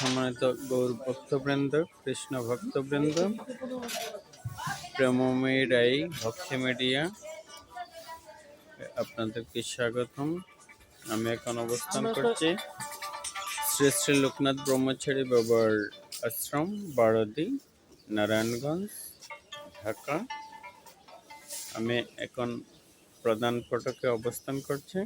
সম্মানিত গৌর ভক্তবৃন্দ, কৃষ্ণ ভক্তবৃন্দ, প্রেমময়ী রাই ভক্তি মিডিয়া আপনাদেরকে স্বাগতম। আমি এখন অবস্থান করছি শ্রী শ্রী লোকনাথ ব্রহ্মচারী বাবার আশ্রম, বারোদি, নারায়ণগঞ্জ, ঢাকা। আমি এখন প্রধান ফটকে অবস্থান করছি।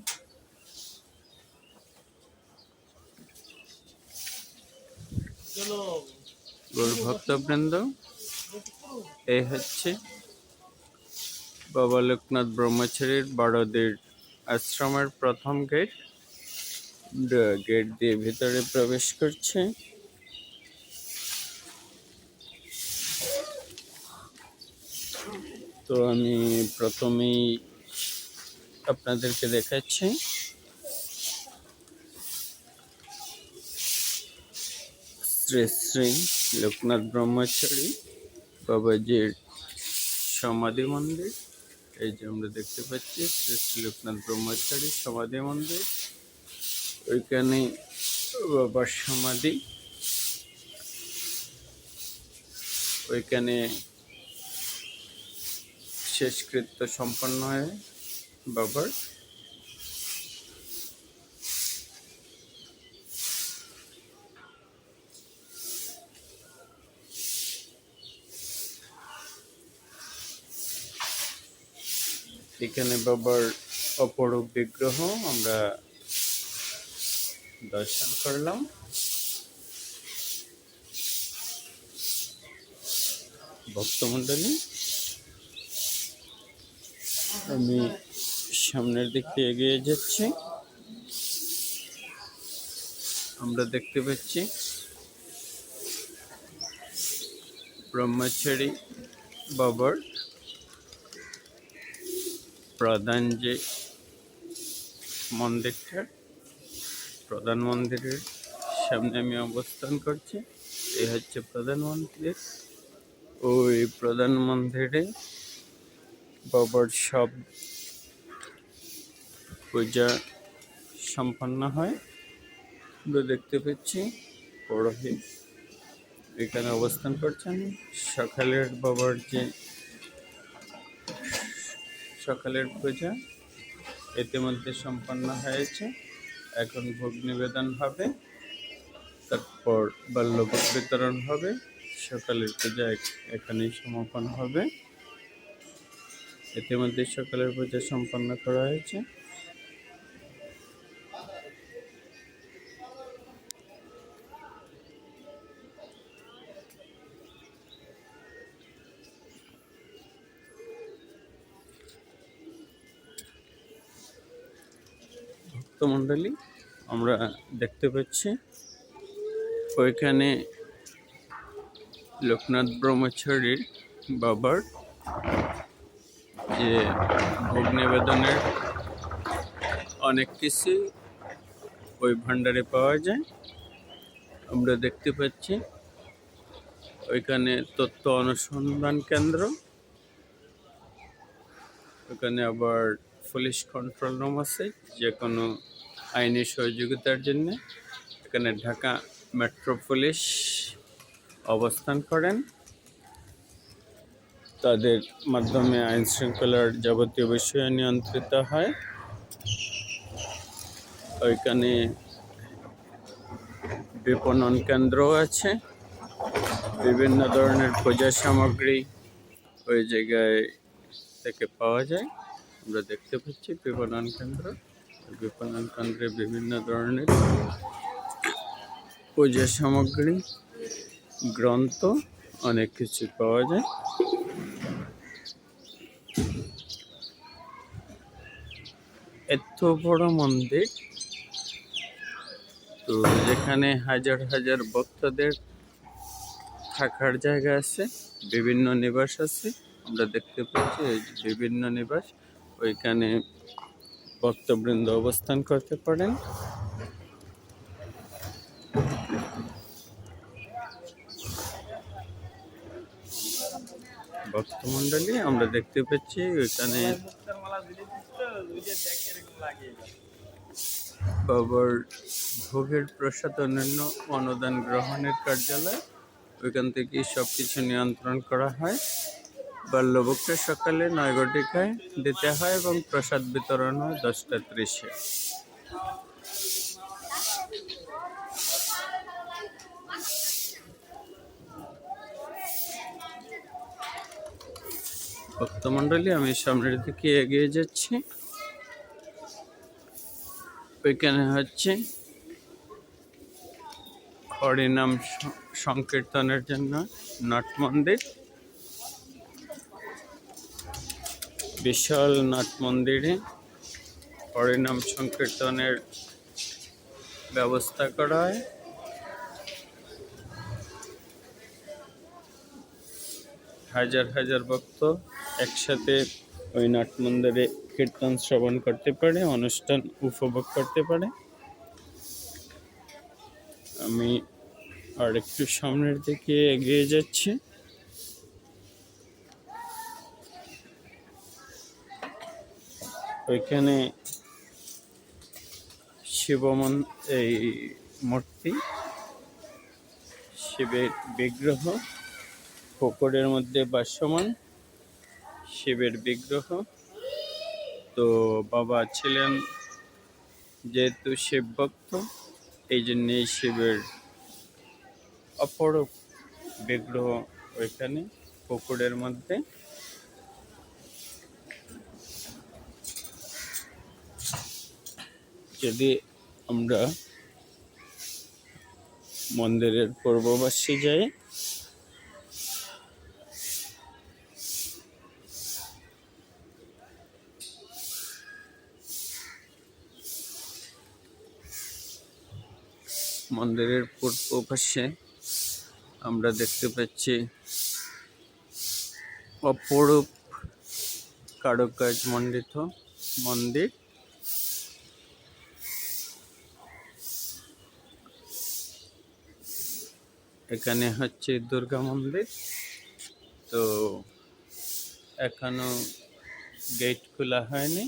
গৌর ভক্তবৃন্দ, এই হচ্ছে বাবা লোকনাথ ব্রহ্মচারীর বারোদির আশ্রমের প্রথম গেট। গেট দিয়ে ভিতরে প্রবেশ করছে। তো আমি প্রথমেই আপনাদেরকে দেখাচ্ছি শ্রী শ্রী লোকনাথ ব্রহ্মচারী বাবাজির সমাধি মন্দির। এই যে আমরা দেখতে পাচ্ছি শ্রী শ্রী লোকনাথ ব্রহ্মচারী সমাধি মন্দির। ওইখানে বাবার সমাধি, ওইখানে শেষকৃত্য সম্পন্ন হয় বাবার। এখানে বাবার অপরূপ বিগ্রহ আমরা দর্শন করলাম। ভক্তমণ্ডলী, আমি সামনের দিকে এগিয়ে যাচ্ছি। আমরা দেখতে পাচ্ছি ব্রহ্মচারী বাবার প্রধান যে মন্দিরটা, প্রধান মন্দিরের সামনে আমি অবস্থান করছি। এই হচ্ছে প্রধান মন্দির। ওই প্রধান মন্দিরে বাবার সব পূজা সম্পন্ন হয়। আমরা দেখতে পাচ্ছি পুরোহিত এখানে অবস্থান করছেন। সকালের বাবার যে সকালের পূজা ইতিমধ্যে সম্পন্ন হয়েছে। এখন ভোগ নিবেদন হবে, তারপর বাল্যভোগ বিতরণ হবে। সকালের পূজা এখানেই সমাপন হবে। ইতিমধ্যে সকালের পূজা সম্পন্ন করা হয়েছে। ভক্তমণ্ডলী, আমরা দেখতে পাচ্ছি ওইখানে লোকনাথ ব্রহ্মচারীর বাবার যে ভোগ নিবেদনের অনেক কিছু ওই ভাণ্ডারে পাওয়া যায়। আমরা দেখতে পাচ্ছি ওইখানে তথ্য অনুসন্ধান কেন্দ্র, ওখানে আবার পুলিশ কন্ট্রোল রুম আছে যে কোনো আইনি সহযোগিতার জন্য। এখানে ঢাকা মেট্রো পুলিশ অবস্থান করেন। তাদের মাধ্যমে আইন শৃঙ্খলার যাবতীয় বিষয় নিয়ন্ত্রিত হয়। ওইখানে বিপণন কেন্দ্র আছে, বিভিন্ন ধরনের পূজা সামগ্রী ওই জায়গায় থেকে পাওয়া যায়। আমরা দেখতে পাচ্ছি বিপণন কেন্দ্র। বিপণন কেন্দ্রে বিভিন্ন ধরনের পূজা সামগ্রী, গ্রন্থ, অনেক কিছু পাওয়া যায়। এত বড় মন্দির, তো যেখানে হাজার হাজার ভক্তদের থাকার জায়গা আছে, বিভিন্ন নিবাস আছে। আমরা দেখতে পাচ্ছি এই বিভিন্ন নিবাস, ওইখানে ভক্তবৃন্দ অবস্থান করতে পারেন। ভক্তমণ্ডলী, আমরা দেখতে পাচ্ছি ওইখানে বাবার ভোগের প্রসাদ অন্যান্য অনুদান গ্রহণের কার্যালয়, ওইখান থেকেই সব কিছু নিয়ন্ত্রণ করা হয়। বাল্যভোগটা সকালে 9 ঘটিকায় দিতে হয় এবং প্রসাদ বিতরণ হয় 10টা 30-এ। ভক্তমণ্ডলী, আমি সামনের দিকে এগিয়ে যাচ্ছি। ওইখানে হচ্ছে হরিনাম সংকীর্তনের জন্য নাট মন্দির, বিশাল নাট মন্দিরে হরিনাম সংকীর্তনের ব্যবস্থা করা হয়। হাজার হাজার ভক্ত একসাথে ওই নাট মন্দিরে কীর্তন শ্রবণ করতে পারে, অনুষ্ঠান উপভোগ করতে পারে। আমি আর একটু সামনের দিকে এগিয়ে যাচ্ছি। ওইখানে এই মূর্তি, শিবের বিগ্রহ, পুকুরের মধ্যে ভাসমান শিবের বিগ্রহ। তো বাবা ছিলেন যেহেতু শিব ভক্ত, এই জন্যেই শিবের অপরূপ বিগ্রহ ওইখানে পুকুরের মধ্যে। যদি আমরা মন্দিরের পূর্বপাশে যাই, মন্দিরের পূর্ব পাশে আমরা দেখতে পাচ্ছি অপরূপ কারুকাজ মণ্ডিত মন্দির। এখানে হচ্ছে দুর্গা মন্দির। তো এখনো গেট খোলা হয়নি।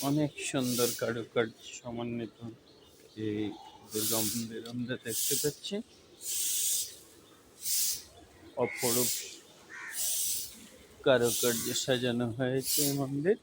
অনেক সুন্দর কারুকাজ সমন্বিত এই দুর্গা মন্দির আমরা দেখতে পাচ্ছি। অপরূপ কারুকার্যে সাজানো হয়েছে এই মন্দির।